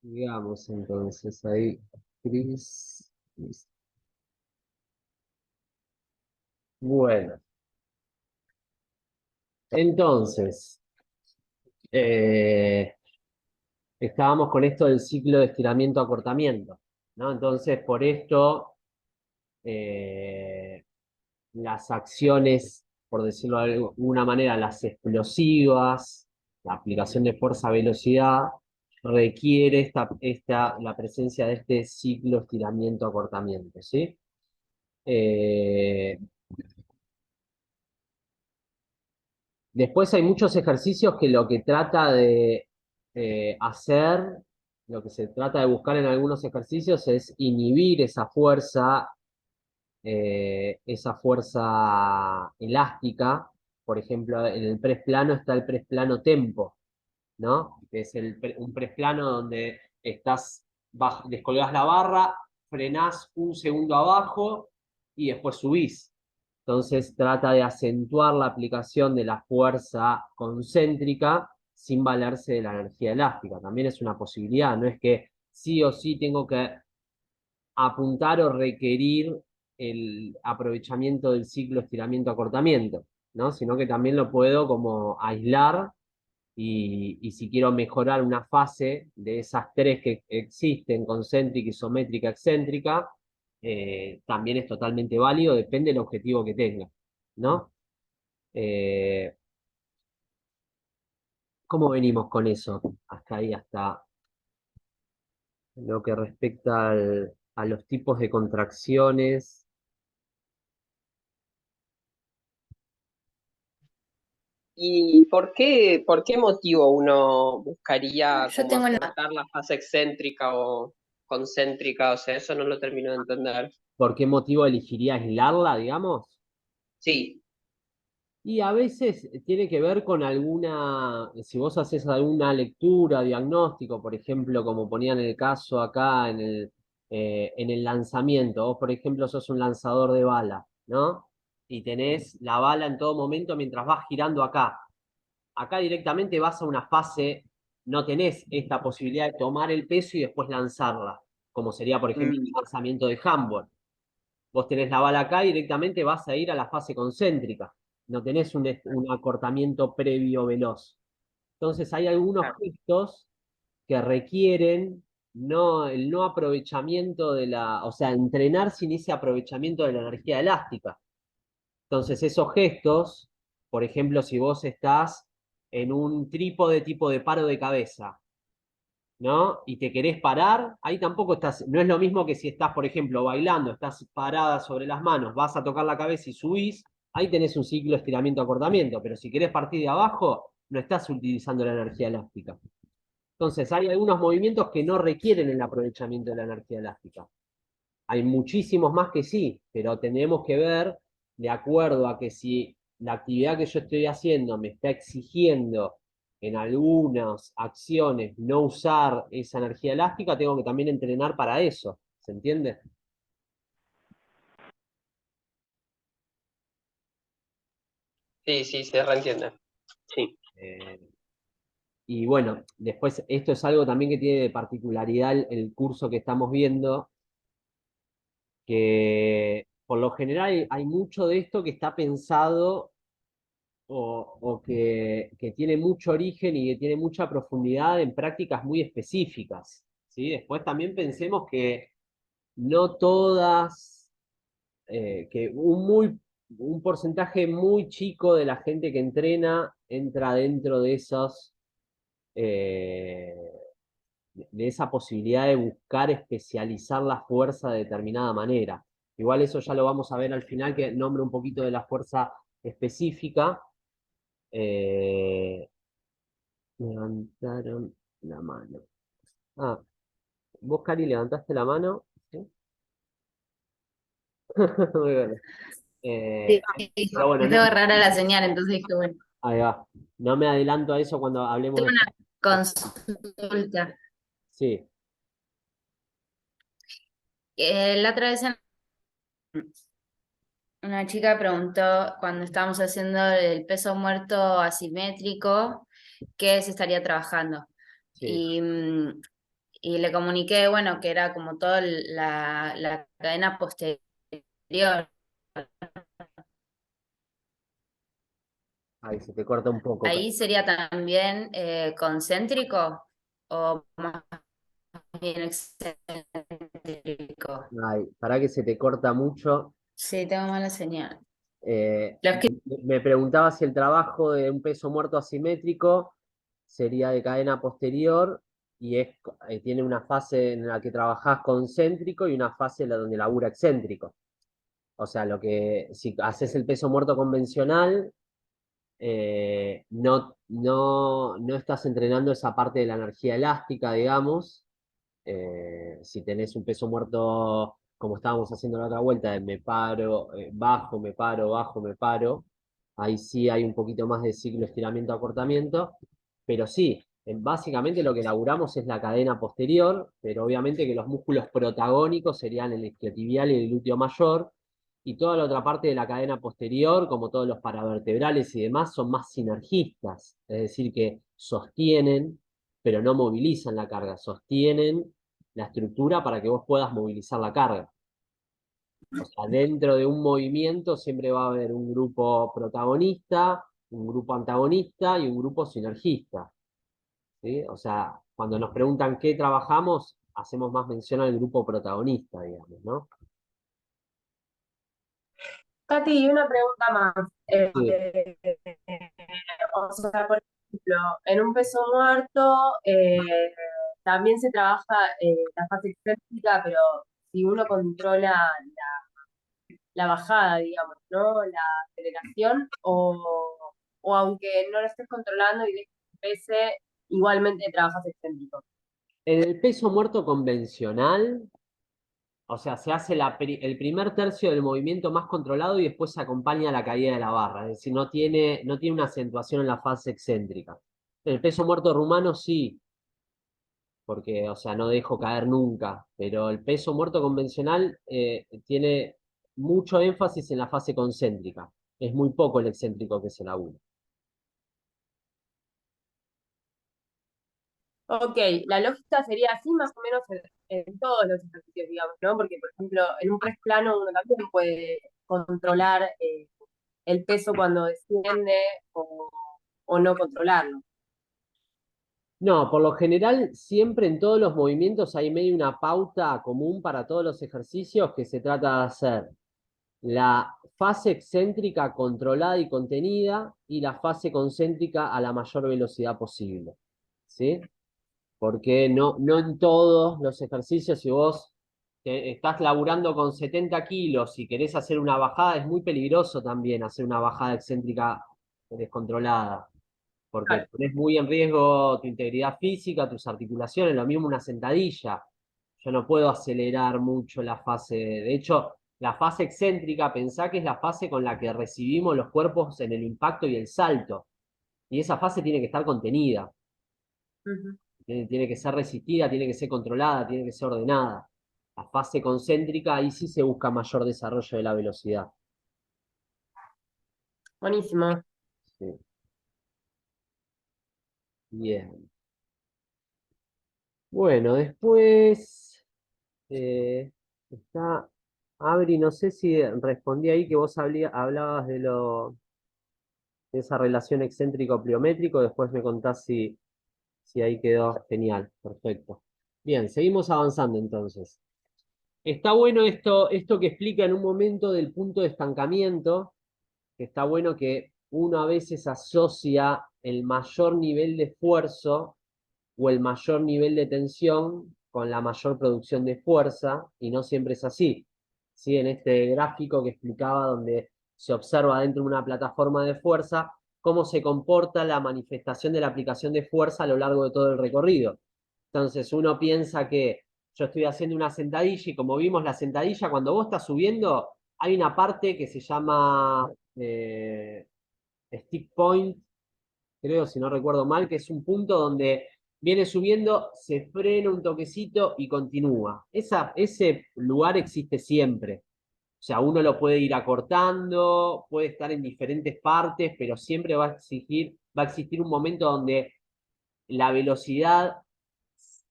Digamos entonces ahí, Cris. Bueno, entonces, eh, estábamos con esto del ciclo de estiramiento-acortamiento, ¿no? Entonces, por esto, eh, las acciones, por decirlo de alguna manera, las explosivas, la aplicación de fuerza-velocidad, requiere la presencia de este ciclo estiramiento-acortamiento, ¿sí? Eh, Después hay muchos ejercicios que lo que trata de hacer, lo que se trata de buscar en algunos ejercicios es inhibir esa fuerza elástica. Por ejemplo, en el press plano está el press plano tempo, ¿no? Que es un press plano donde descolgás la barra, frenás un segundo abajo y después subís. Entonces trata de acentuar la aplicación de la fuerza concéntrica sin valerse de la energía elástica. También es una posibilidad, no es que sí o sí tengo que apuntar o requerir el aprovechamiento del ciclo estiramiento-acortamiento, ¿no? Sino que también lo puedo como aislar y si quiero mejorar una fase de esas tres que existen, concéntrica, isométrica, excéntrica, también es totalmente válido, depende del objetivo que tenga, ¿no? Eh, ¿Cómo venimos con eso? Hasta ahí, hasta lo que respecta a los tipos de contracciones. ¿Y por qué motivo uno buscaría Yo como tengo acortar la fase excéntrica o concéntrica? O sea, eso no lo termino de entender. ¿Por qué motivo elegiría aislarla, digamos? Sí, Y a veces tiene que ver con si vos haces alguna lectura, diagnóstico, por ejemplo, como ponían el caso acá en el lanzamiento. Vos, por ejemplo, sos un lanzador de bala, ¿no? Y tenés la bala en todo momento mientras vas girando acá. Acá directamente vas a una fase, no tenés esta posibilidad de tomar el peso y después lanzarla, como sería, por ejemplo, el mm, lanzamiento de handball. Vos tenés la bala acá y directamente vas a ir a la fase concéntrica. No tenés un acortamiento previo veloz. Entonces hay algunos claro, gestos que requieren el no aprovechamiento o sea, entrenar sin ese aprovechamiento de la energía elástica. Entonces esos gestos, por ejemplo, si vos estás en un trípode tipo de paro de cabeza, ¿no? Y te querés parar, ahí tampoco no es lo mismo que si estás, por ejemplo, bailando, estás parada sobre las manos, vas a tocar la cabeza y subís, ahí tenés un ciclo estiramiento-acortamiento, pero si querés partir de abajo, no estás utilizando la energía elástica. Entonces, hay algunos movimientos que no requieren el aprovechamiento de la energía elástica. Hay muchísimos más que sí, pero tenemos que ver de acuerdo a que si la actividad que yo estoy haciendo me está exigiendo en algunas acciones no usar esa energía elástica, tengo que también entrenar para eso. ¿Se entiende? sí, sí, se reentiende. Sí. Eh, y bueno, después esto es algo también que tiene de particularidad el curso que estamos viendo, que por lo general hay mucho de esto que está pensado o que tiene mucho origen y que tiene mucha profundidad en prácticas muy específicas, ¿sí? Después también pensemos que no todas, que un porcentaje muy chico de la gente que entrena entra dentro eh, de esa posibilidad de buscar especializar la fuerza de determinada manera. Igual eso ya lo vamos a ver al final, que nombre un poquito de la fuerza específica. Eh, Levantaron la mano. Ah, vos, Cari, levantaste la mano. ¿Sí? Muy bueno. Sí, Pero bueno, estaba rara la señal, entonces dije, bueno, ahí va. No me adelanto a eso cuando hablemos tengo de... una consulta. Sí, La otra vez una chica preguntó cuando estábamos haciendo el peso muerto asimétrico, qué se estaría trabajando. sí. Y y le comuniqué, bueno, que era como toda la cadena posterior. Ahí se te corta un poco. ¿Ahí sería también concéntrico o más bien excéntrico? Ay, para que se te corta mucho. Sí, tengo mala señal. Eh, Los que Me preguntaba si el trabajo de un peso muerto asimétrico sería de cadena posterior y tiene una fase en la que trabajás concéntrico y una fase en la donde labura excéntrico. O sea, si haces el peso muerto convencional, no estás entrenando esa parte de la energía elástica, digamos. Si tenés un peso muerto, como estábamos haciendo la otra vuelta, de me paro, bajo, me paro, bajo, me paro, ahí sí hay un poquito más de ciclo estiramiento, acortamiento, pero sí, básicamente lo que laburamos es la cadena posterior, pero obviamente que los músculos protagónicos serían el isquiotibial y el glúteo mayor, y toda la otra parte de la cadena posterior, como todos los paravertebrales y demás, son más sinergistas, es decir, que sostienen, pero no movilizan la carga, sostienen la estructura para que vos puedas movilizar la carga. O sea, dentro de un movimiento siempre va a haber un grupo protagonista, un grupo antagonista y un grupo sinergista, ¿sí? O sea, cuando nos preguntan qué trabajamos, hacemos más mención al grupo protagonista, digamos, ¿no? Katy, una pregunta más. Sí. O sea, por ejemplo, en un peso muerto también se trabaja la fase excéntrica, pero si uno controla la bajada, digamos, ¿no? La aceleración, o aunque no lo estés controlando y dejes que pese, igualmente trabajas excéntrico. En el peso muerto convencional, o sea, se hace el primer tercio del movimiento más controlado y después se acompaña la caída de la barra, es decir, no tiene una acentuación en la fase excéntrica. En el peso muerto rumano sí, porque, o sea, no dejo caer nunca, pero el peso muerto convencional tiene mucho énfasis en la fase concéntrica, es muy poco el excéntrico que se labura. Ok, la lógica sería así más o menos en todos los ejercicios, digamos, ¿no? Porque, por ejemplo, en un press plano uno también puede controlar el peso cuando desciende o no controlarlo. No, por lo general, siempre en todos los movimientos hay medio una pauta común para todos los ejercicios que se trata de hacer la fase excéntrica controlada y contenida y la fase concéntrica a la mayor velocidad posible, ¿sí? Porque no en todos los ejercicios, si vos estás laburando con 70 kilos y querés hacer una bajada, es muy peligroso también hacer una bajada excéntrica descontrolada, porque Claro. pones muy en riesgo tu integridad física, tus articulaciones, lo mismo una sentadilla. Yo no puedo acelerar mucho la fase. De hecho, la fase excéntrica, pensá que es la fase con la que recibimos los cuerpos en el impacto y el salto. Y esa fase tiene que estar contenida, Ujú. tiene que ser resistida, tiene que ser controlada, tiene que ser ordenada. La fase concéntrica, ahí sí se busca mayor desarrollo de la velocidad. Buenísimo. Sí. Bien. Bueno, después está Abri, no sé si respondí ahí que vos hablabas de esa relación excéntrico-pliométrico, después me contás si ahí quedó genial, perfecto. Bien, seguimos avanzando entonces. Está bueno esto que explica en un momento del punto de estancamiento, que está bueno que uno a veces asocia el mayor nivel de esfuerzo o el mayor nivel de tensión con la mayor producción de fuerza, y no siempre es así. ¿Sí? En este gráfico que explicaba donde se observa dentro de una plataforma de fuerza cómo se comporta la manifestación de la aplicación de fuerza a lo largo de todo el recorrido. Entonces uno piensa que yo estoy haciendo una sentadilla y como vimos la sentadilla, cuando vos estás subiendo, hay una parte que se llama stick point, creo, si no recuerdo mal, que es un punto donde viene subiendo, se frena un toquecito y continúa. Ese lugar existe siempre. O sea, uno lo puede ir acortando, puede estar en diferentes partes, pero siempre va a existir un momento donde la velocidad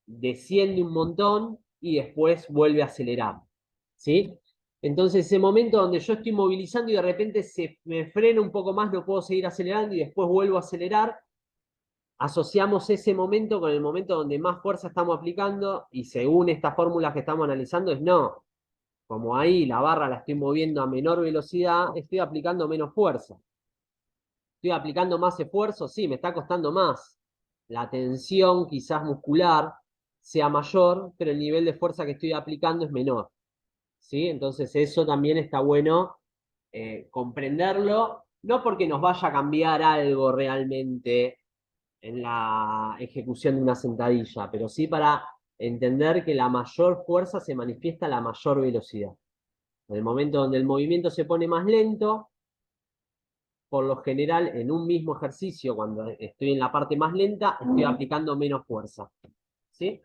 desciende un montón y después vuelve a acelerar, ¿sí? Entonces, ese momento donde yo estoy movilizando y de repente se me frena un poco más, no puedo seguir acelerando y después vuelvo a acelerar, asociamos ese momento con el momento donde más fuerza estamos aplicando y según estas fórmulas que estamos analizando es no, como ahí la barra la estoy moviendo a menor velocidad, estoy aplicando menos fuerza. ¿Estoy aplicando más esfuerzo? Sí, me está costando más. La tensión quizás muscular sea mayor, pero el nivel de fuerza que estoy aplicando es menor. ¿Sí? Entonces eso también está bueno comprenderlo, no porque nos vaya a cambiar algo realmente en la ejecución de una sentadilla, pero sí para entender que la mayor fuerza se manifiesta a la mayor velocidad. En el momento donde el movimiento se pone más lento, por lo general en un mismo ejercicio, cuando estoy en la parte más lenta, estoy aplicando menos fuerza. ¿Sí?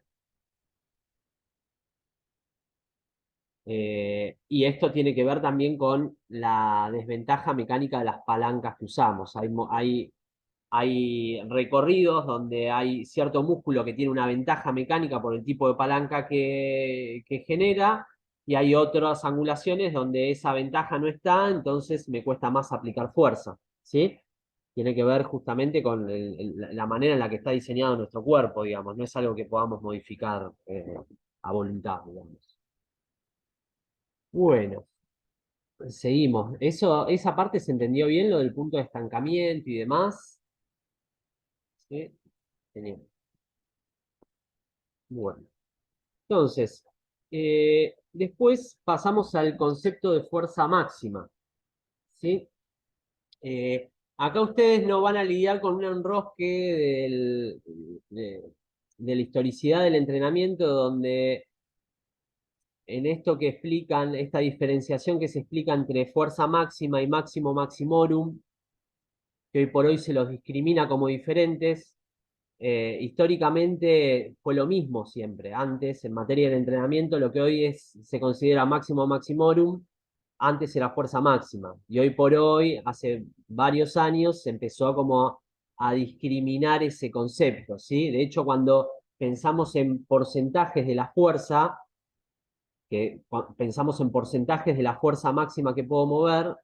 Y esto tiene que ver también con la desventaja mecánica de las palancas que usamos. Hay recorridos donde hay cierto músculo que tiene una ventaja mecánica por el tipo de palanca que genera, y hay otras angulaciones donde esa ventaja no está, entonces me cuesta más aplicar fuerza, ¿sí? Tiene que ver justamente con la manera en la que está diseñado nuestro cuerpo, digamos, no es algo que podamos modificar a voluntad, digamos. Bueno, seguimos. Esa parte se entendió bien, lo del punto de estancamiento y demás. ¿Sí? Genial. Bueno, entonces, después pasamos al concepto de fuerza máxima, ¿sí? Acá ustedes no van a lidiar con un enrosque de la historicidad del entrenamiento, donde en esto que explican, esta diferenciación que se explica entre fuerza máxima y máximo maximorum, que hoy por hoy se los discrimina como diferentes. Históricamente fue lo mismo siempre. Antes, en materia de entrenamiento, lo que hoy se considera máximo maximorum, antes era fuerza máxima. Y hoy por hoy, hace varios años, se empezó como a discriminar ese concepto, ¿sí? De hecho, cuando pensamos en porcentajes de la fuerza, pensamos en porcentajes de la fuerza máxima que puedo mover,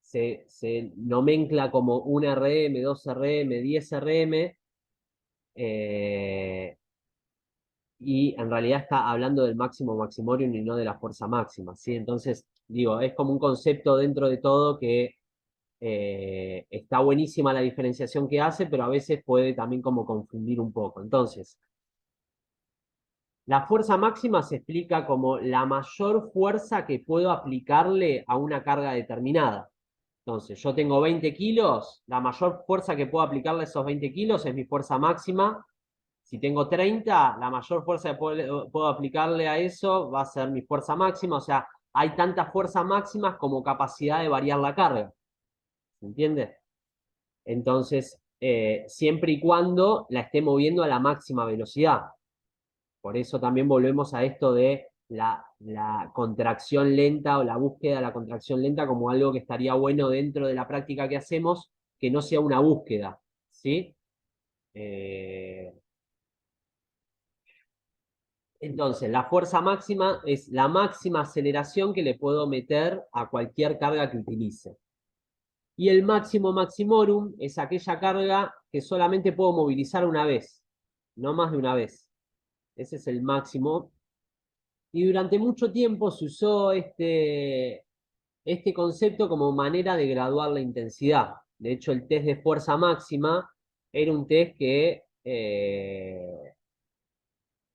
se nomencla como 1 RM, 2 RM, 10 RM, y en realidad está hablando del máximo maximorium y no de la fuerza máxima, ¿sí? Entonces, digo, es como un concepto dentro de todo que está buenísima la diferenciación que hace, pero a veces puede también como confundir un poco. Entonces, la fuerza máxima se explica como la mayor fuerza que puedo aplicarle a una carga determinada. Entonces, yo tengo 20 kilos, la mayor fuerza que puedo aplicarle a esos 20 kilos es mi fuerza máxima. Si tengo 30, la mayor fuerza que puedo aplicarle a eso va a ser mi fuerza máxima. O sea, hay tantas fuerzas máximas como capacidad de variar la carga. ¿Se entiende? Entonces, siempre y cuando la esté moviendo a la máxima velocidad. Por eso también volvemos a esto de la contracción lenta o la búsqueda de la contracción lenta como algo que estaría bueno dentro de la práctica que hacemos, que no sea una búsqueda, ¿sí? Entonces, la fuerza máxima es la máxima aceleración que le puedo meter a cualquier carga que utilice. Y el máximo maximorum es aquella carga que solamente puedo movilizar una vez, no más de una vez. Ese es el máximo. Y durante mucho tiempo se usó este concepto como manera de graduar la intensidad. De hecho, el test de fuerza máxima era un test que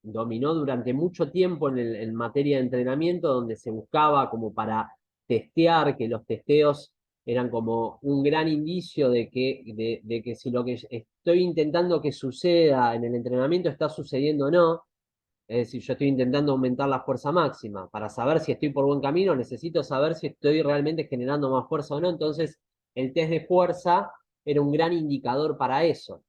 dominó durante mucho tiempo en materia de entrenamiento, donde se buscaba como para testear, que los testeos eran como un gran indicio de que si lo que estoy intentando que suceda en el entrenamiento está sucediendo o no. Es decir, yo estoy intentando aumentar la fuerza máxima. Para saber si estoy por buen camino, necesito saber si estoy realmente generando más fuerza o no. Entonces, el test de fuerza era un gran indicador para eso.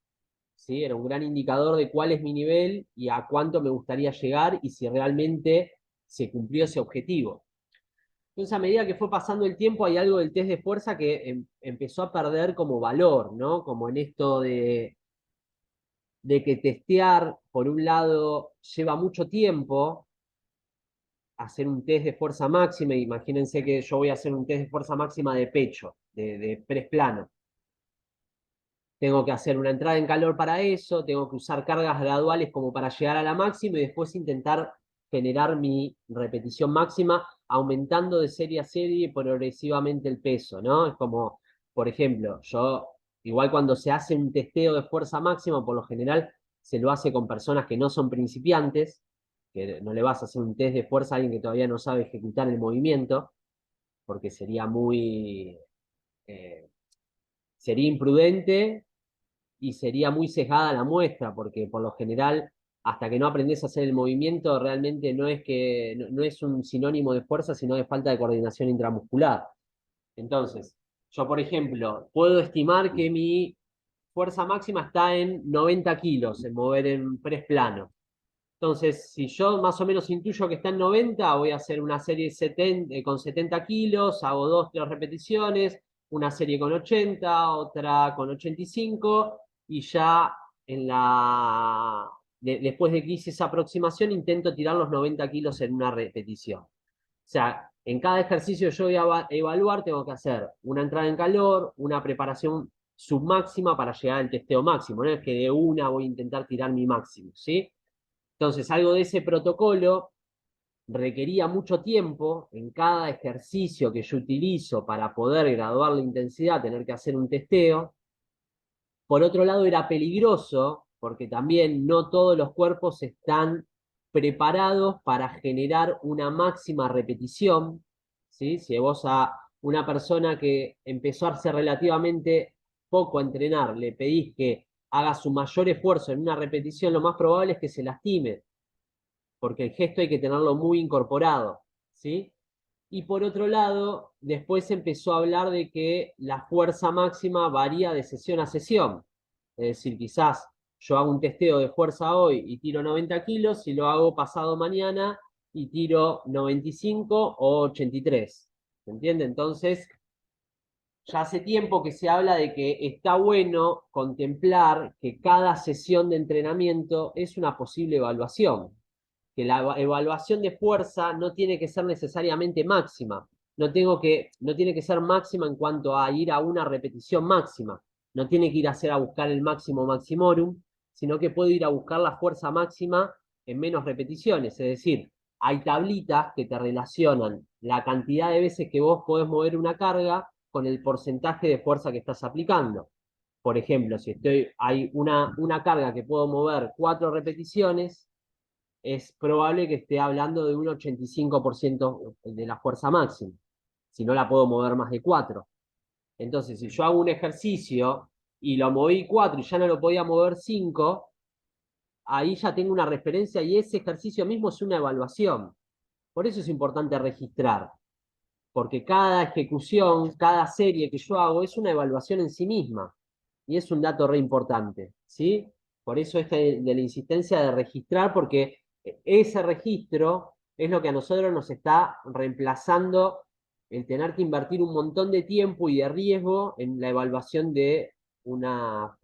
¿Sí? Era un gran indicador de cuál es mi nivel y a cuánto me gustaría llegar y si realmente se cumplió ese objetivo. Entonces, a medida que fue pasando el tiempo, hay algo del test de fuerza que empezó a perder como valor, ¿no? Como en esto de que testear, por un lado, lleva mucho tiempo, hacer un test de fuerza máxima. Imagínense que yo voy a hacer un test de fuerza máxima de pecho, de press plano. Tengo que hacer una entrada en calor para eso, tengo que usar cargas graduales como para llegar a la máxima y después intentar generar mi repetición máxima, aumentando de serie a serie progresivamente el peso, ¿no? Es como, por ejemplo, igual cuando se hace un testeo de fuerza máxima, por lo general se lo hace con personas que no son principiantes, que no le vas a hacer un test de fuerza a alguien que todavía no sabe ejecutar el movimiento, porque sería imprudente y sería muy sesgada la muestra, porque por lo general, hasta que no aprendes a hacer el movimiento, realmente no es un sinónimo de fuerza, sino de falta de coordinación intramuscular. Entonces, yo, por ejemplo, puedo estimar que mi fuerza máxima está en 90 kilos, en mover en press plano. Entonces, si yo más o menos intuyo que está en 90, voy a hacer una serie con 70 kilos, hago 2, 3 repeticiones, una serie con 80, otra con 85, y ya después de que hice esa aproximación, intento tirar los 90 kilos en una repetición. O sea, en cada ejercicio yo voy a evaluar, tengo que hacer una entrada en calor, una preparación submáxima para llegar al testeo máximo. No es que de una voy a intentar tirar mi máximo, ¿sí? Entonces, algo de ese protocolo requería mucho tiempo en cada ejercicio que yo utilizo para poder graduar la intensidad, tener que hacer un testeo. Por otro lado, era peligroso porque también no todos los cuerpos están preparados para generar una máxima repetición, ¿sí? Si vos a una persona que empezó hace relativamente poco a entrenar le pedís que haga su mayor esfuerzo en una repetición, lo más probable es que se lastime, porque el gesto hay que tenerlo muy incorporado, ¿sí? Y por otro lado, después empezó a hablar de que la fuerza máxima varía de sesión a sesión. Es decir, quizás yo hago un testeo de fuerza hoy y tiro 90 kilos, y lo hago pasado mañana y tiro 95 o 83. ¿Se entiende? Entonces, ya hace tiempo que se habla de que está bueno contemplar que cada sesión de entrenamiento es una posible evaluación, que la evaluación de fuerza no tiene que ser necesariamente máxima, no tiene que ser máxima en cuanto a ir a una repetición máxima, no tiene que ir a hacer a buscar el máximo maximorum, sino que puede ir a buscar la fuerza máxima en menos repeticiones. Es decir, hay tablitas que te relacionan la cantidad de veces que vos podés mover una carga con el porcentaje de fuerza que estás aplicando. Por ejemplo, si hay una carga que puedo mover 4 repeticiones, es probable que esté hablando de un 85% de la fuerza máxima, si no la puedo mover más de 4. Entonces, si yo hago un ejercicio y lo moví 4 y ya no lo podía mover 5, ahí ya tengo una referencia y ese ejercicio mismo es una evaluación. Por eso es importante registrar, porque cada ejecución, cada serie que yo hago es una evaluación en sí misma y es un dato re importante, ¿sí? Por eso esta de la insistencia de registrar, porque ese registro es lo que a nosotros nos está reemplazando el tener que invertir un montón de tiempo y de riesgo en la evaluación de una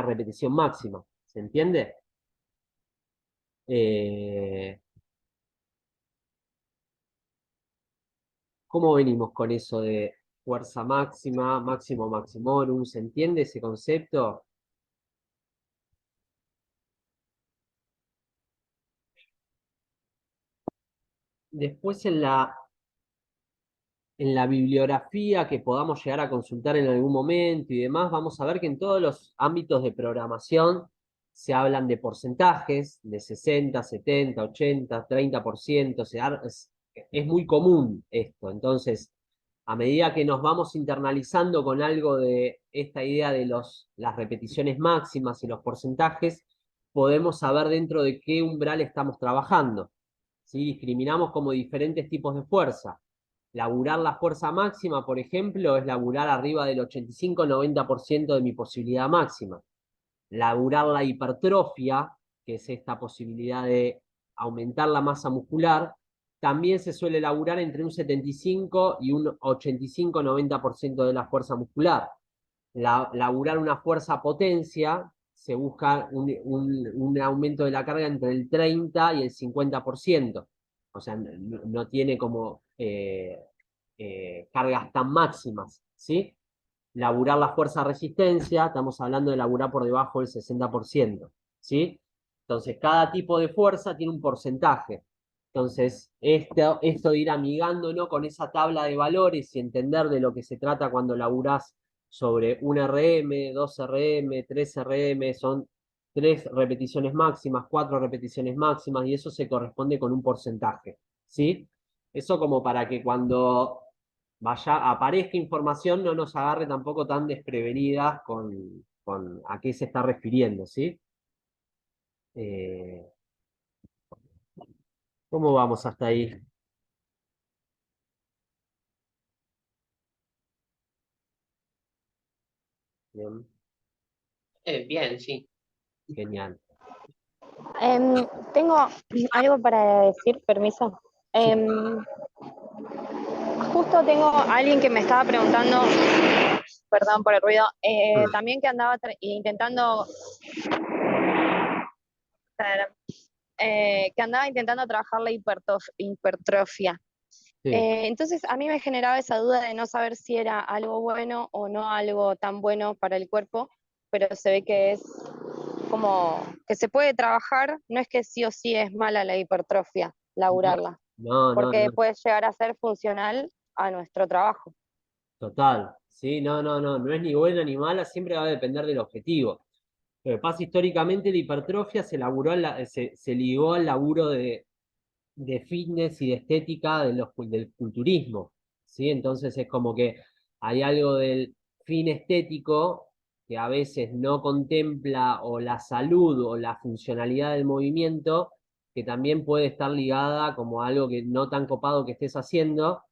repetición máxima. ¿Se entiende? ¿Cómo venimos con eso de fuerza máxima, máximo maximorum? ¿Se entiende ese concepto? Después en la bibliografía que podamos llegar a consultar en algún momento y demás, vamos a ver que en todos los ámbitos de programación se hablan de porcentajes, de 60, 70, 80, 30%, es muy común esto. Entonces, a medida que nos vamos internalizando con algo de esta idea de las repeticiones máximas y los porcentajes, podemos saber dentro de qué umbral estamos trabajando, ¿sí? Discriminamos como diferentes tipos de fuerza. Laburar la fuerza máxima, por ejemplo, es laburar arriba del 85-90% de mi posibilidad máxima. Laburar la hipertrofia, que es esta posibilidad de aumentar la masa muscular, también se suele laburar entre un 75 y un 85-90% de la fuerza muscular. Laburar una fuerza potencia se busca un aumento de la carga entre el 30 y el 50%. O sea, no tiene como cargas tan máximas, ¿sí? Laburar la fuerza resistencia, estamos hablando de laburar por debajo del 60%, ¿sí? Entonces, cada tipo de fuerza tiene un porcentaje. Entonces, esto de ir amigándonos con esa tabla de valores y entender de lo que se trata cuando laburás sobre un RM, 2 RM, 3 RM, son 3 repeticiones máximas, 4 repeticiones máximas, y eso se corresponde con un porcentaje, ¿sí? Eso como para que cuando aparezca información no nos agarre tampoco tan desprevenidas con a qué se está refiriendo, ¿sí? Eh, ¿Cómo vamos hasta ahí? Bien, Bien, sí. genial. Tengo algo para decir, permiso. Sí. Justo tengo a alguien que me estaba preguntando, perdón por el ruido, también que andaba intentando, trabajar la hipertrofia. Sí. Entonces a mí me generaba esa duda de no saber si era algo bueno o no algo tan bueno para el cuerpo, pero se ve que es como que se puede trabajar, no es que sí o sí es mala la hipertrofia, laburarla, No, no, porque no, puede llegar a ser funcional a nuestro trabajo. total. Sí, no es ni buena ni mala, siempre va a depender del objetivo. Lo que pasa históricamente, la hipertrofia se ligó al laburo de fitness y de estética del culturismo, ¿sí? Entonces es como que hay algo del fin estético que a veces no contempla o la salud o la funcionalidad del movimiento, que también puede estar ligada como algo que no tan copado que estés haciendo,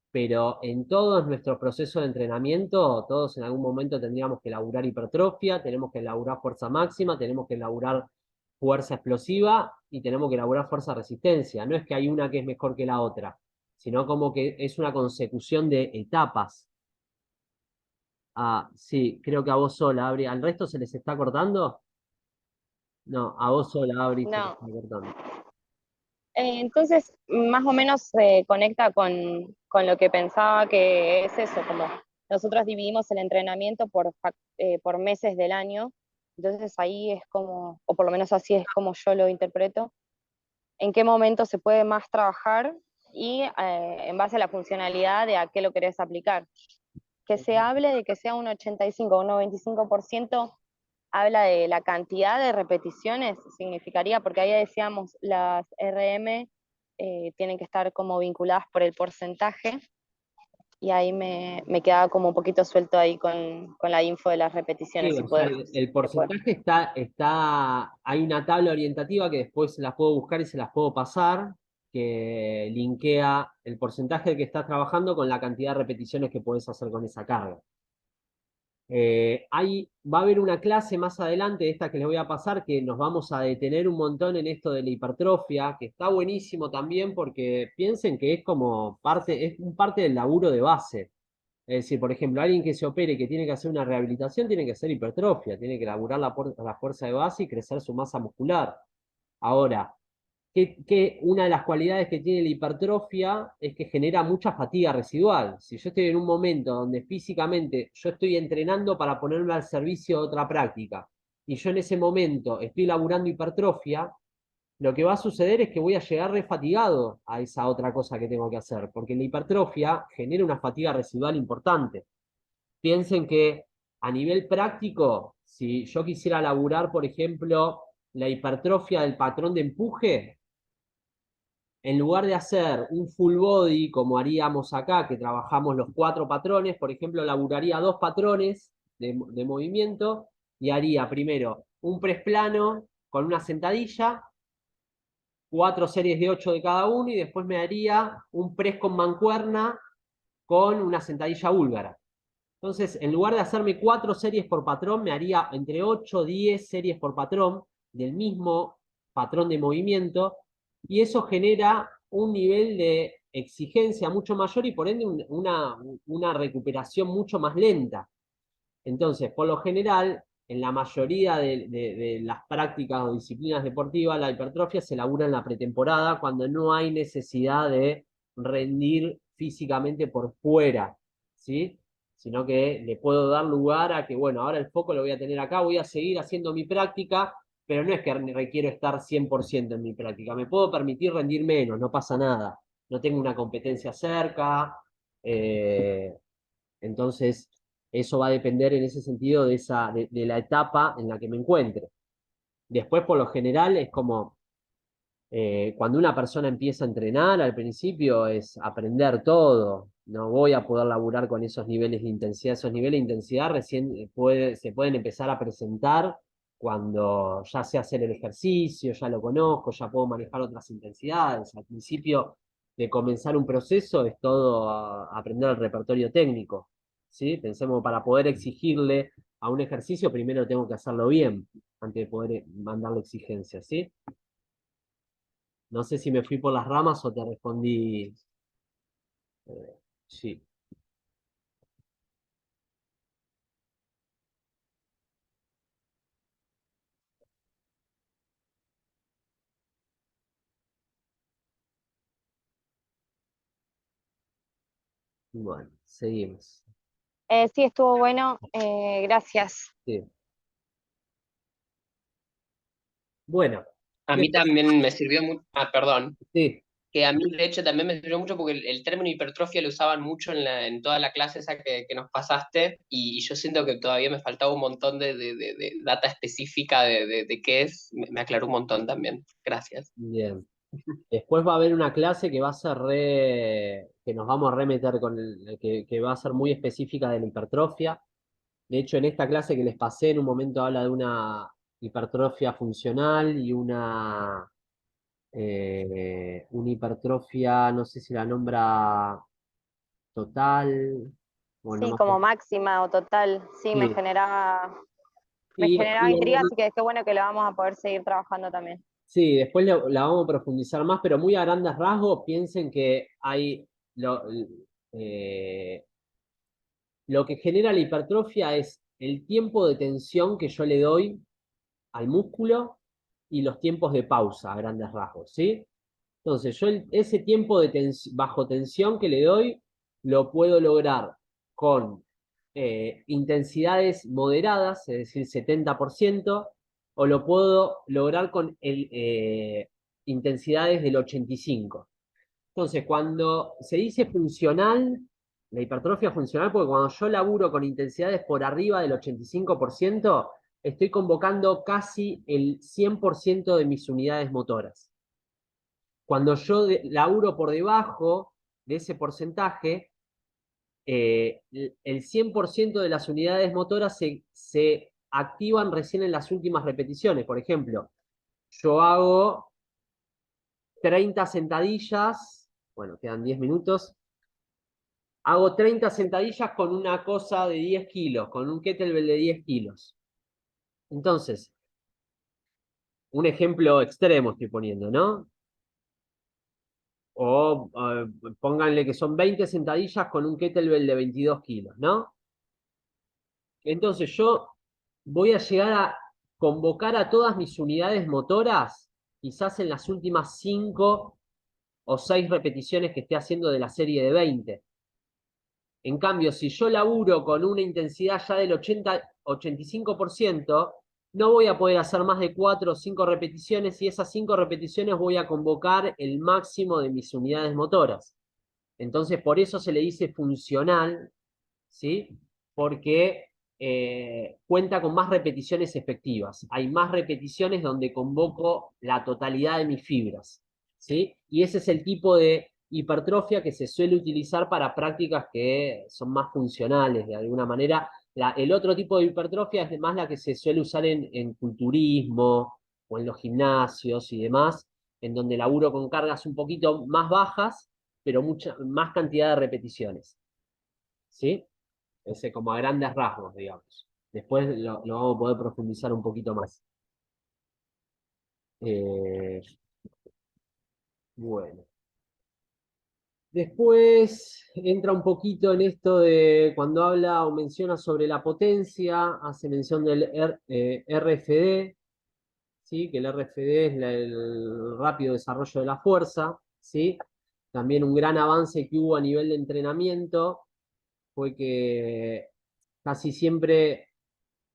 pero en todos nuestros procesos de entrenamiento, todos en algún momento tendríamos que laburar hipertrofia, tenemos que laburar fuerza máxima, tenemos que laburar fuerza explosiva y tenemos que elaborar fuerza resistencia. No es que hay una que es mejor que la otra, sino como que es una consecución de etapas. Ah, sí, creo que a vos sola, Abri. ¿Al resto se les está cortando? No, a vos sola, Abri, se les No. está cortando. Entonces, más o menos se conecta con lo que pensaba que es eso, como nosotros dividimos el entrenamiento por meses del año, entonces ahí es como, o por lo menos así es como yo lo interpreto, en qué momento se puede más trabajar y en base a la funcionalidad de a qué lo querés aplicar. Que se hable de que sea un 85 o un 95%, habla de la cantidad de repeticiones, significaría, porque ahí decíamos las RM tienen que estar como vinculadas por el porcentaje, y ahí me quedaba como un poquito suelto ahí con la info de las repeticiones, Sí, si o sea, puedes. el porcentaje hay una tabla orientativa que después se las puedo buscar y se las puedo pasar, que linkea el porcentaje que estás trabajando con la cantidad de repeticiones que puedes hacer con esa carga. Va a haber una clase más adelante, esta que les voy a pasar, que nos vamos a detener un montón en esto de la hipertrofia, que está buenísimo también porque piensen que es como es un parte del laburo de base. Es decir, por ejemplo, alguien que se opere que tiene que hacer una rehabilitación tiene que hacer hipertrofia, tiene que laburar la fuerza de base y crecer su masa muscular. Ahora, una de las cualidades que tiene la hipertrofia es que genera mucha fatiga residual. Si yo estoy en un momento donde físicamente yo estoy entrenando para ponerme al servicio de otra práctica y yo en ese momento estoy laburando hipertrofia, lo que va a suceder es que voy a llegar refatigado a esa otra cosa que tengo que hacer, porque la hipertrofia genera una fatiga residual importante. Piensen que a nivel práctico, si yo quisiera laburar, por ejemplo, la hipertrofia del patrón de empuje, en lugar de hacer un full body como haríamos acá, que trabajamos los 4 patrones, por ejemplo, laburaría 2 patrones de movimiento y haría primero un press plano con una sentadilla, 4 series de 8 de cada uno y después me haría un press con mancuerna con una sentadilla búlgara. Entonces, en lugar de hacerme 4 series por patrón, me haría entre 8 o 10 series por patrón del mismo patrón de movimiento y eso genera un nivel de exigencia mucho mayor y por ende una recuperación mucho más lenta. Entonces, por lo general, en la mayoría de las prácticas o disciplinas deportivas, la hipertrofia se labura en la pretemporada cuando no hay necesidad de rendir físicamente por fuera, ¿sí? Sino que le puedo dar lugar a que, bueno, ahora el foco lo voy a tener acá, voy a seguir haciendo mi práctica, pero no es que requiero estar 100% en mi práctica, me puedo permitir rendir menos, no pasa nada, no tengo una competencia cerca, entonces eso va a depender en ese sentido de la etapa en la que me encuentre. Después, por lo general, es como cuando una persona empieza a entrenar, al principio es aprender todo. No voy a poder laburar con esos niveles de intensidad. Esos niveles de intensidad recién se pueden empezar a presentar cuando ya sé hacer el ejercicio, ya lo conozco, ya puedo manejar otras intensidades. Al principio de comenzar un proceso es todo aprender el repertorio técnico, ¿sí? Pensemos, para poder exigirle a un ejercicio, primero tengo que hacerlo bien antes de poder mandarle exigencias, ¿sí? No sé si me fui por las ramas o te respondí. Sí. Bueno, seguimos. Sí, estuvo bueno, gracias. Sí. Bueno, A mí después, también me sirvió mucho, perdón, sí, que a mí de hecho también me sirvió mucho porque el término hipertrofia lo usaban mucho en toda la clase esa que nos pasaste y yo siento que todavía me faltaba un montón de data específica de qué es, me aclaró un montón también. Gracias. bien. Después va a haber una clase que va a ser que nos vamos a remeter con que va a ser muy específica de la hipertrofia. De hecho, en esta clase que les pasé, en un momento habla de una hipertrofia funcional y una hipertrofia, no sé si la nombra total. Bueno, no Sí, me como acuerdo. máxima o total, sí, Sí. me Y, generaba intriga, así que qué bueno que lo vamos a poder seguir trabajando también. sí, después la vamos a profundizar más, pero muy a grandes rasgos, piensen que hay eh, lo que genera la hipertrofia es el tiempo de tensión que yo le doy al músculo y los tiempos de pausa a grandes rasgos, ¿sí? Entonces, yo ese tiempo de bajo tensión que le doy lo puedo lograr con intensidades moderadas, es decir, 70%, o lo puedo lograr con intensidades del 85%. Entonces, cuando se dice funcional, la hipertrofia funcional, porque cuando yo laburo con intensidades por arriba del 85%, estoy convocando casi el 100% de mis unidades motoras. Cuando yo laburo por debajo de ese porcentaje, el 100% de las unidades motoras se activan recién en las últimas repeticiones. Por ejemplo, yo hago 30 sentadillas, bueno, quedan 10 minutos, hago 30 sentadillas con una cosa de 10 kilos, con un kettlebell de 10 kilos. Entonces, un ejemplo extremo estoy poniendo, ¿no? O pónganle que son 20 sentadillas con un kettlebell de 22 kilos, ¿no? Entonces yo voy a llegar a convocar a todas mis unidades motoras, quizás en las últimas 5 o 6 repeticiones que esté haciendo de la serie de 20. En cambio, si yo laburo con una intensidad ya del 80-85%, no voy a poder hacer más de 4 o 5 repeticiones y esas 5 repeticiones voy a convocar el máximo de mis unidades motoras. Entonces, por eso se le dice funcional, ¿sí? Porque cuenta con más repeticiones efectivas. Hay más repeticiones donde convoco la totalidad de mis fibras, ¿sí? Y ese es el tipo de hipertrofia que se suele utilizar para prácticas que son más funcionales, de alguna manera. El otro tipo de hipertrofia es más la que se suele usar en culturismo o en los gimnasios y demás, en donde laburo con cargas un poquito más bajas, pero mucha más cantidad de repeticiones, ¿sí? Ese como a grandes rasgos, digamos. Después lo vamos a poder profundizar un poquito más. Eh, bueno. Después entra un poquito en esto de cuando habla o menciona sobre la potencia, hace mención del RFD, ¿sí? Que el RFD es el rápido desarrollo de la fuerza, ¿sí? También un gran avance que hubo a nivel de entrenamiento fue que casi siempre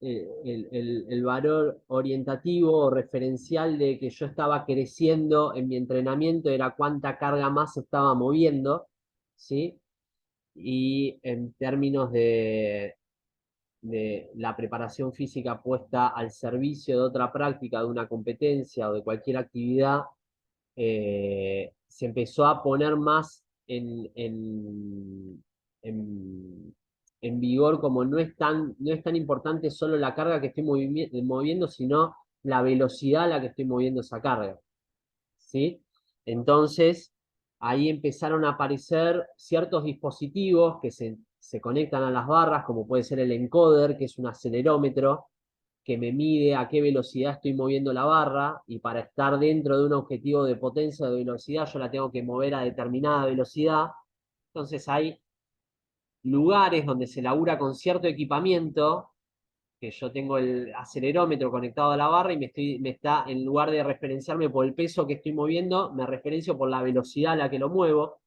el valor orientativo o referencial de que yo estaba creciendo en mi entrenamiento era cuánta carga más estaba moviendo, ¿sí? Y en términos de la preparación física puesta al servicio de otra práctica, de una competencia o de cualquier actividad, se empezó a poner más en vigor, como no es tan importante solo la carga que estoy moviendo, sino la velocidad a la que estoy moviendo esa carga, ¿sí? Entonces, ahí empezaron a aparecer ciertos dispositivos que se conectan a las barras, como puede ser el encoder, que es un acelerómetro, que me mide a qué velocidad estoy moviendo la barra, y para estar dentro de un objetivo de potencia o de velocidad, yo la tengo que mover a determinada velocidad. Entonces hay lugares donde se labura con cierto equipamiento, que yo tengo el acelerómetro conectado a la barra y me está, en lugar de referenciarme por el peso que estoy moviendo, me referencio por la velocidad a la que lo muevo,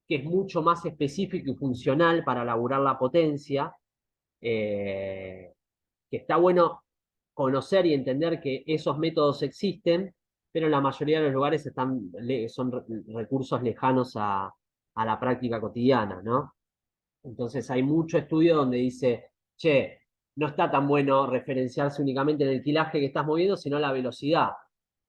que es mucho más específico y funcional para laburar la potencia. Que está bueno conocer y entender que esos métodos existen, pero en la mayoría de los lugares son recursos lejanos a la práctica cotidiana, ¿no? Entonces hay mucho estudio donde dice, che, no está tan bueno referenciarse únicamente en el quilaje que estás moviendo, sino la velocidad.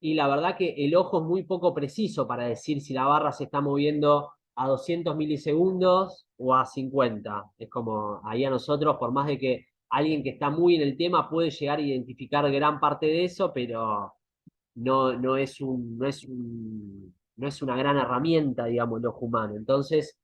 Y la verdad que el ojo es muy poco preciso para decir si la barra se está moviendo a 200 milisegundos o a 50. Es como ahí a nosotros, por más de que alguien que está muy en el tema puede llegar a identificar gran parte de eso, pero no es una gran herramienta, digamos, el ojo humano. Entonces,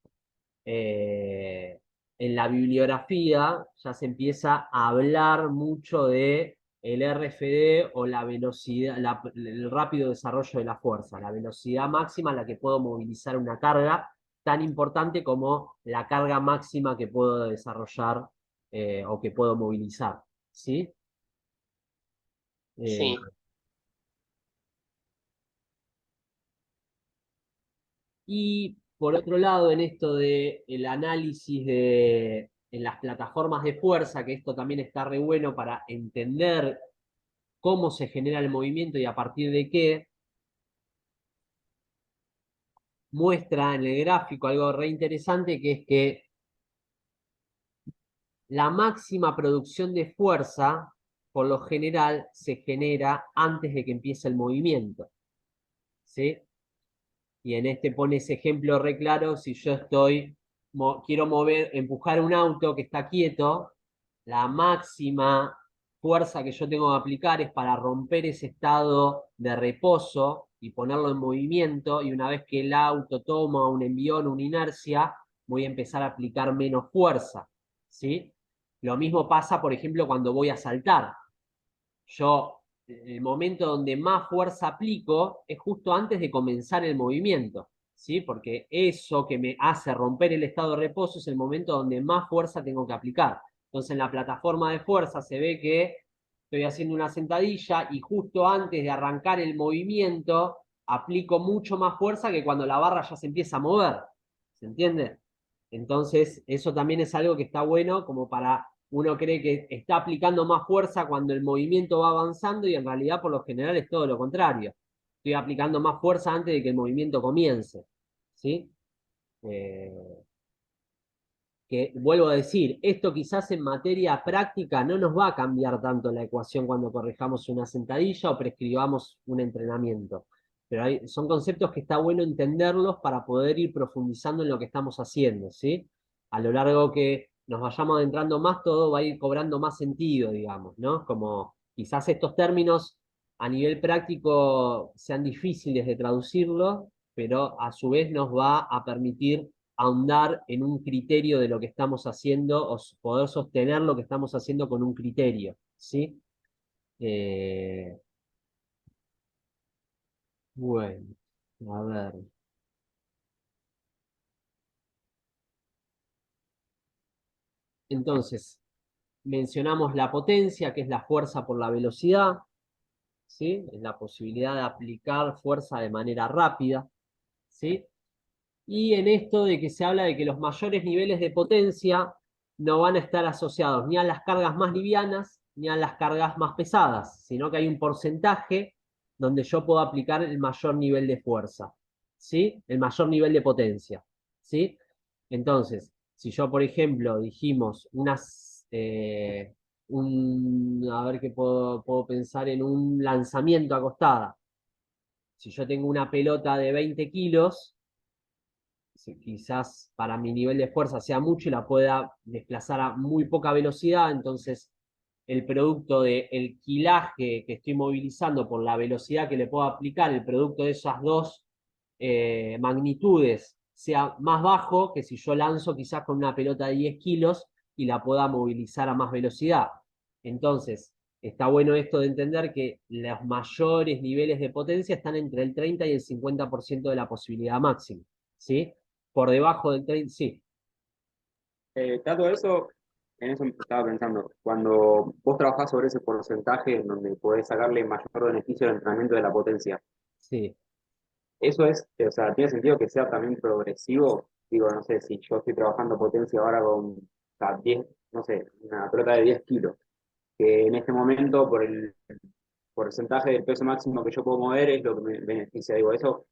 eh, en la bibliografía ya se empieza a hablar mucho de el RFD o la velocidad, el rápido desarrollo de la fuerza, la velocidad máxima a la que puedo movilizar una carga, tan importante como la carga máxima que puedo desarrollar o que puedo movilizar. ¿Sí? Eh, Sí, Y por otro lado, en esto de el análisis en las plataformas de fuerza, que esto también está re bueno para entender cómo se genera el movimiento y a partir de qué, muestra en el gráfico algo re interesante, que es que la máxima producción de fuerza, por lo general, se genera antes de que empiece el movimiento, ¿sí? Y en este pone ese ejemplo re claro: si yo quiero empujar un auto que está quieto, la máxima fuerza que yo tengo que aplicar es para romper ese estado de reposo y ponerlo en movimiento, y una vez que el auto toma un envión, una inercia, voy a empezar a aplicar menos fuerza, ¿sí? Lo mismo pasa, por ejemplo, cuando voy a saltar. Yo, el momento donde más fuerza aplico es justo antes de comenzar el movimiento, ¿sí? Porque eso que me hace romper el estado de reposo es el momento donde más fuerza tengo que aplicar. Entonces, en la plataforma de fuerza se ve que estoy haciendo una sentadilla y justo antes de arrancar el movimiento aplico mucho más fuerza que cuando la barra ya se empieza a mover. ¿Se entiende? Entonces, eso también es algo que está bueno, como para uno cree que está aplicando más fuerza cuando el movimiento va avanzando, y en realidad por lo general es todo lo contrario. Estoy aplicando más fuerza antes de que el movimiento comience. ¿Sí? Eh, que vuelvo a decir, esto quizás en materia práctica no nos va a cambiar tanto la ecuación cuando corrijamos una sentadilla o prescribamos un entrenamiento. Pero son conceptos que está bueno entenderlos para poder ir profundizando en lo que estamos haciendo, ¿sí? A lo largo que nos vayamos adentrando más, todo va a ir cobrando más sentido, digamos, ¿no? Como quizás estos términos a nivel práctico sean difíciles de traducirlo, pero a su vez nos va a permitir ahondar en un criterio de lo que estamos haciendo, o poder sostener lo que estamos haciendo con un criterio, ¿sí? Eh, bueno, a ver. Entonces, mencionamos la potencia, que es la fuerza por la velocidad, ¿sí? Es la posibilidad de aplicar fuerza de manera rápida, ¿sí? Y en esto de que se habla de que los mayores niveles de potencia no van a estar asociados ni a las cargas más livianas ni a las cargas más pesadas, sino que hay un porcentaje donde yo puedo aplicar el mayor nivel de fuerza, ¿sí? El mayor nivel de potencia, ¿sí? Entonces, si yo, por ejemplo, dijimos a ver qué puedo pensar en un lanzamiento acostada. Si yo tengo una pelota de 20 kilos, quizás para mi nivel de fuerza sea mucho y la pueda desplazar a muy poca velocidad, entonces el producto del kilaje que estoy movilizando por la velocidad que le puedo aplicar, el producto de esas dos magnitudes sea más bajo que si yo lanzo quizás con una pelota de 10 kilos y la pueda movilizar a más velocidad. Entonces, está bueno esto de entender que los mayores niveles de potencia están entre el 30 y el 50% de la posibilidad máxima, ¿sí? Por debajo del 30, sí. Todo eso, en eso estaba pensando, cuando vos trabajás sobre ese porcentaje en donde podés sacarle mayor beneficio al entrenamiento de la potencia, Sí. eso es, o sea, tiene sentido que sea también progresivo. Digo, no sé, si yo estoy trabajando potencia ahora con, o sea, 10, no sé, una pelota de 10 kilos, que en este momento por el porcentaje del peso máximo que yo puedo mover es lo que me beneficia. Digo, eso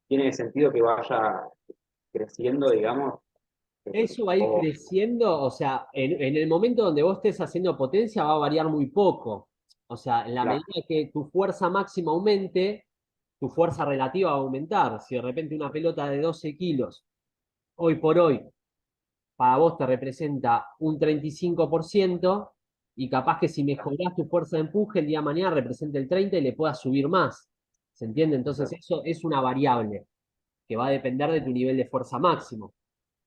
tiene sentido que vaya creciendo, digamos, Eso va a ir o, creciendo, o sea, en el momento donde vos estés haciendo potencia va a variar muy poco. O sea, en la claro, medida que tu fuerza máxima aumente, tu fuerza relativa va a aumentar. Si de repente una pelota de 12 kilos, hoy por hoy, para vos te representa un 35%, y capaz que si mejorás tu fuerza de empuje, el día de mañana representa el 30% y le puedas subir más. ¿Se entiende? Entonces, claro. eso es una variable que va a depender de tu nivel de fuerza máximo.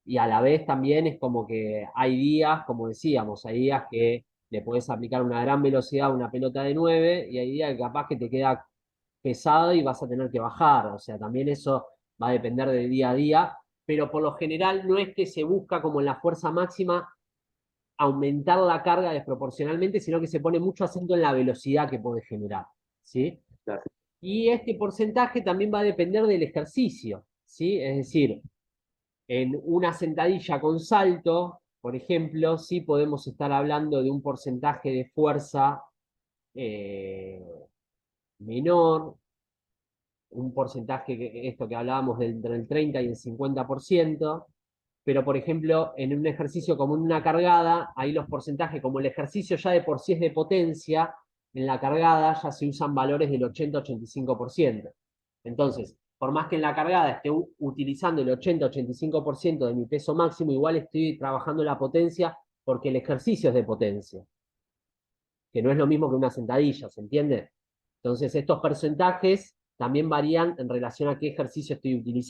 Y a la vez también es como que hay días, como decíamos, hay días que le podés aplicar una gran velocidad a una pelota de 9 y hay días que capaz que te queda pesado y vas a tener que bajar. O sea, también eso va a depender del día a día, pero por lo general no es que se busca como en la fuerza máxima aumentar la carga desproporcionalmente, sino que se pone mucho acento en la velocidad que puede generar, ¿sí? Claro. Y este porcentaje también va a depender del ejercicio, ¿sí? Es decir, en una sentadilla con salto, por ejemplo, sí podemos estar hablando de un porcentaje de fuerza eh, menor, un porcentaje, esto que hablábamos entre el 30 y el 50%, pero por ejemplo, en un ejercicio como en una cargada, ahí los porcentajes, como el ejercicio ya de por sí es de potencia, en la cargada ya se usan valores del 80-85%. Entonces, por más que en la cargada esté utilizando el 80-85% de mi peso máximo, igual estoy trabajando la potencia porque el ejercicio es de potencia, que no es lo mismo que una sentadilla, ¿se entiende? Entonces, estos porcentajes también varían en relación a qué ejercicio estoy utilizando.